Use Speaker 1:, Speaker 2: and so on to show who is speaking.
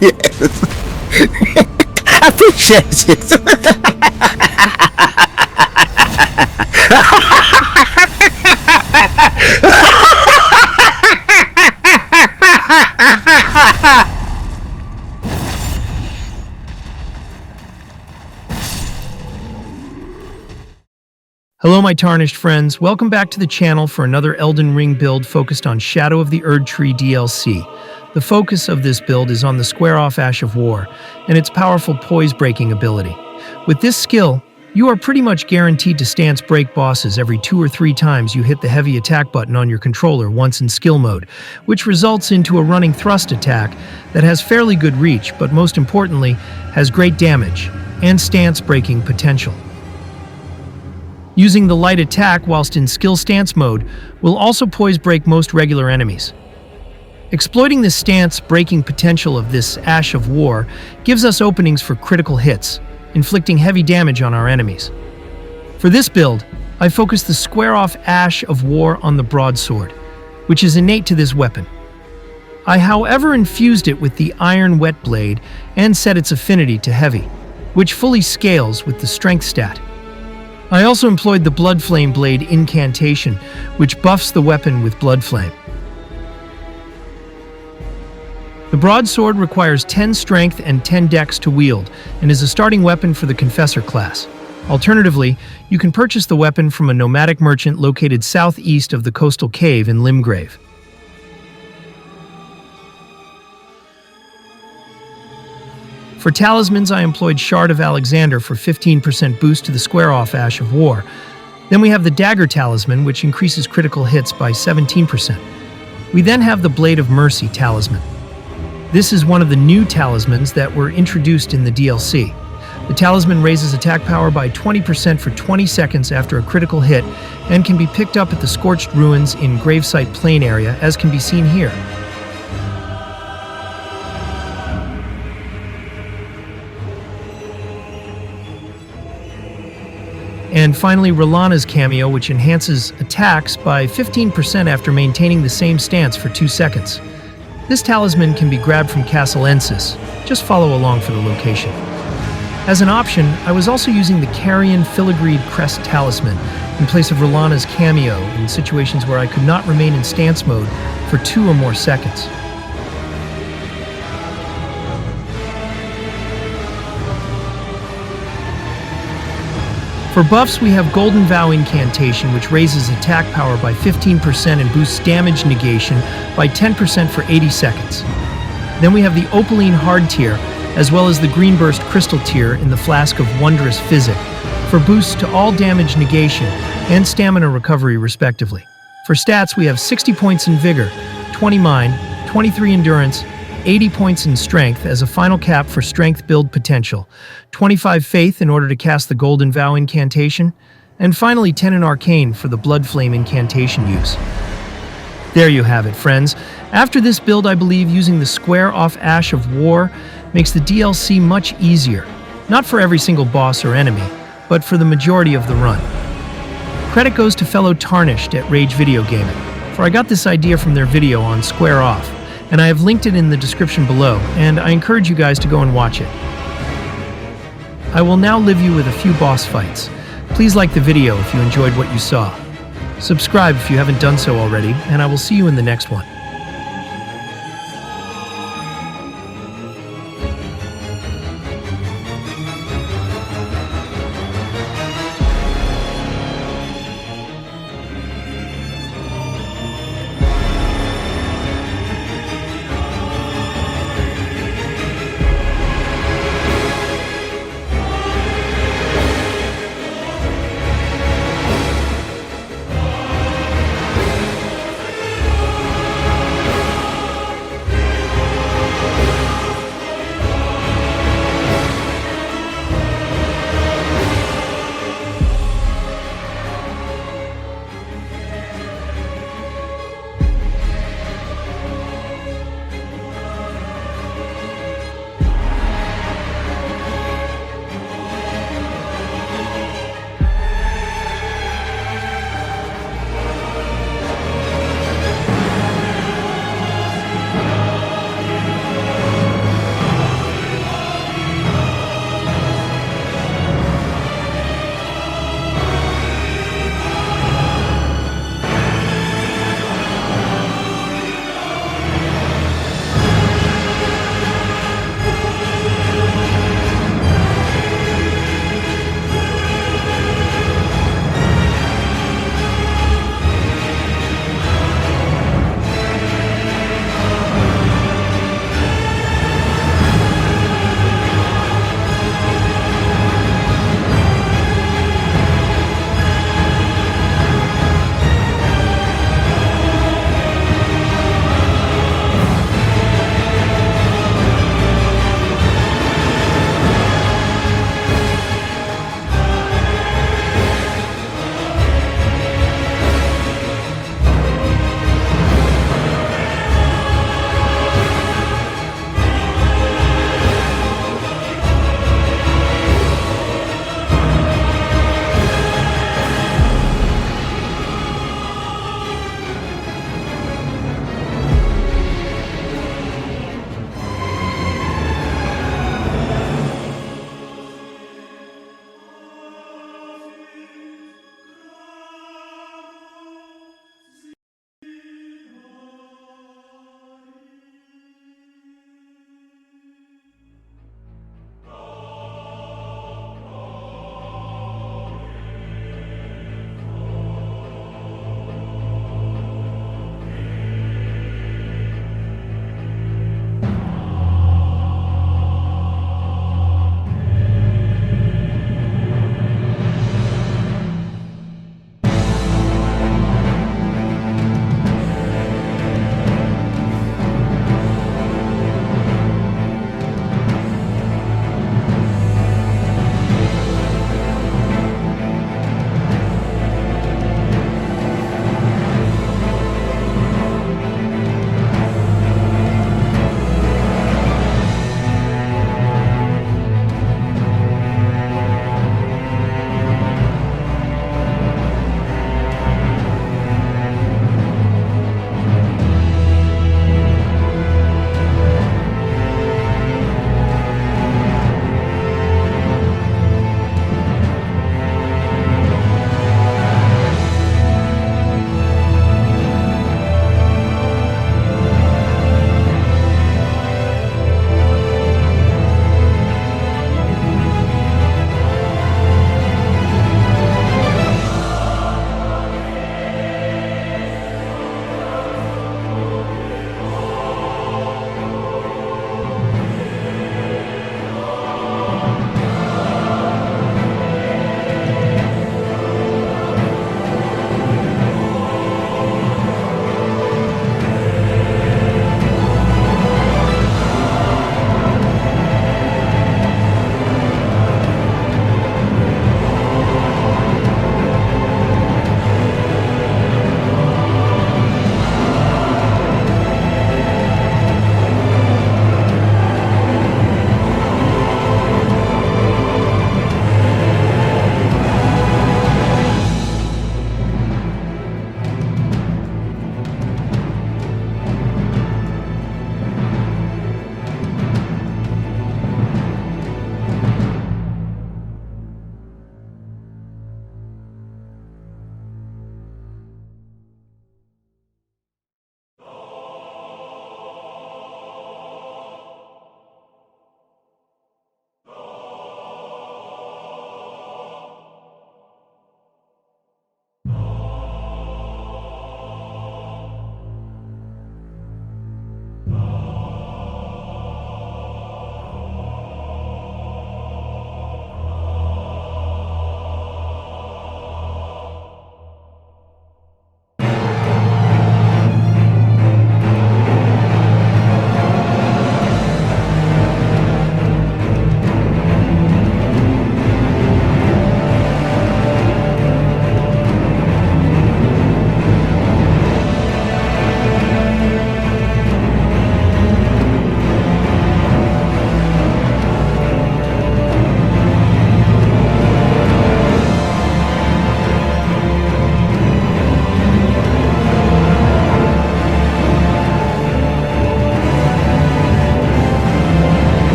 Speaker 1: Yes. I appreciate it.
Speaker 2: Hello my tarnished friends, welcome back to the channel for another Elden Ring build focused on Shadow of the Erdtree DLC. The focus of this build is on the Square-Off Ash of War and its powerful poise-breaking ability. With this skill, you are pretty much guaranteed to stance break bosses every 2 or 3 times you hit the heavy attack button on your controller once in skill mode, which results into a running thrust attack that has fairly good reach, but most importantly, has great damage and stance breaking potential. Using the light attack whilst in skill stance mode will also poise break most regular enemies. Exploiting the stance breaking potential of this Ash of War gives us openings for critical hits, inflicting heavy damage on our enemies. For this build, I focused the Square-Off Ash of War on the broadsword, which is innate to this weapon. I however infused it with the Iron Wet Blade and set its affinity to heavy, which fully scales with the strength stat. I also employed the Blood Flame Blade incantation, which buffs the weapon with Blood Flame. The broadsword requires 10 strength and 10 dex to wield, and is a starting weapon for the Confessor class. Alternatively, you can purchase the weapon from a nomadic merchant located southeast of the coastal cave in Limgrave. For talismans, I employed Shard of Alexander for 15% boost to the Square-Off Ash of War. Then we have the Dagger Talisman, which increases critical hits by 17%. We then have the Blade of Mercy Talisman. This is one of the new talismans that were introduced in the DLC. The talisman raises attack power by 20% for 20 seconds after a critical hit and can be picked up at the Scorched Ruins in Gravesite Plain area, as can be seen here. And finally, Rellana's cameo, which enhances attacks by 15% after maintaining the same stance for 2 seconds. This talisman can be grabbed from Castle Ensis. Just follow along for the location. As an option, I was also using the Carrion Filigreed Crest Talisman in place of Rellana's cameo in situations where I could not remain in stance mode for 2 or more seconds. For buffs, we have Golden Vow Incantation, which raises attack power by 15% and boosts damage negation by 10% for 80 seconds. Then we have the Opaline Hard tier, as well as the Greenburst Crystal tier in the Flask of Wondrous Physic, for boosts to all damage negation and stamina recovery respectively. For stats, we have 60 points in Vigor, 20 Mind, 23 Endurance, 80 points in Strength as a final cap for Strength build potential, 25 Faith in order to cast the Golden Vow Incantation, and finally 10 in Arcane for the Blood Flame Incantation use. There you have it, friends. After this build, I believe using the Square-Off Ash of War makes the DLC much easier, not for every single boss or enemy, but for the majority of the run. Credit goes to fellow Tarnished at Rage Video Gaming, for I got this idea from their video on Square Off, and I have linked it in the description below, and I encourage you guys to go and watch it. I will now leave you with a few boss fights. Please like the video if you enjoyed what you saw. Subscribe if you haven't done so already, and I will see you in the next one.